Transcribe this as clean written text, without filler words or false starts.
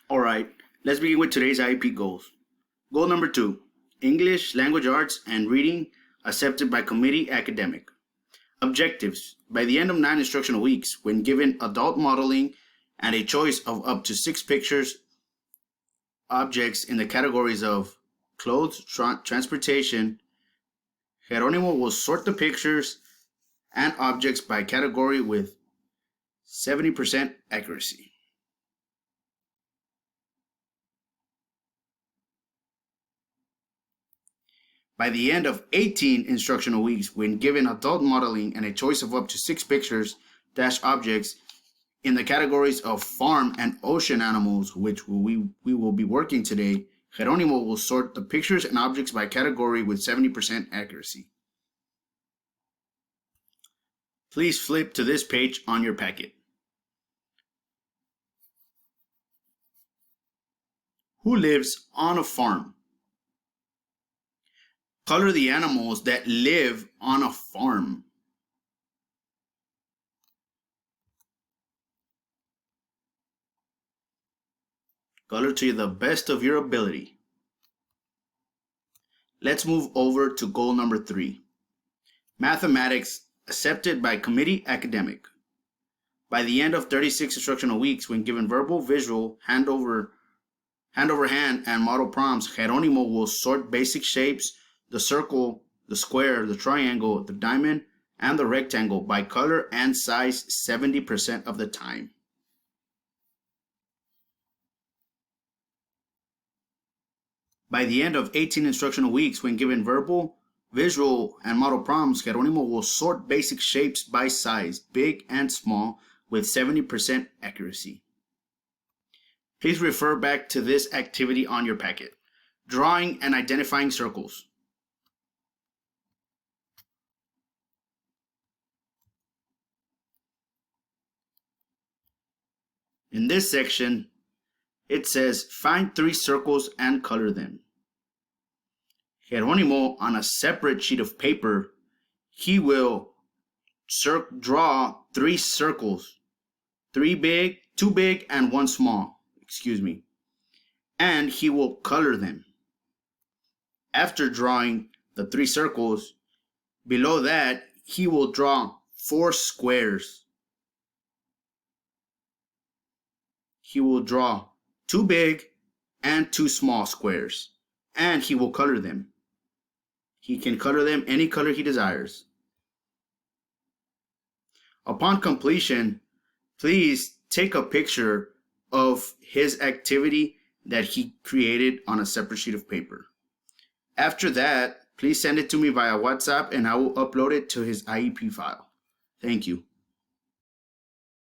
All right, let's begin with today's IEP goals. Goal number 2, English, language arts, and reading accepted by committee academic. Objectives: by the end of 9 instructional weeks, when given adult modeling and a choice of up to 6 pictures, objects in the categories of clothes, transportation, Geronimo will sort the pictures and objects by category with 70% accuracy. By the end of 18 instructional weeks, when given adult modeling and a choice of up to 6 pictures - objects in the categories of farm and ocean animals, which we will be working today, Geronimo will sort the pictures and objects by category with 70% accuracy. Please flip to this page on your packet. Who lives on a farm? Color the animals that live on a farm. Color to the best of your ability. Let's move over to goal number 3. Mathematics accepted by committee academic. By the end of 36 instructional weeks, when given verbal, visual, hand over hand, and model prompts, Geronimo will sort basic shapes, the circle, the square, the triangle, the diamond, and the rectangle by color and size 70% of the time. By the end of 18 instructional weeks, when given verbal, visual, and model prompts, Geronimo will sort basic shapes by size, big and small, with 70% accuracy. Please refer back to this activity on your packet. Drawing and identifying circles. In this section, it says find 3 circles and color them. Geronimo, on a separate sheet of paper, he will draw 3 circles, 2 big and 1 small, and he will color them. After drawing the 3 circles, below that, he will draw 4 squares. He will draw 2 big and 2 small squares, and he will color them. He can color them any color he desires. Upon completion, please take a picture of his activity that he created on a separate sheet of paper. After that, please send it to me via WhatsApp and I will upload it to his IEP file. Thank you.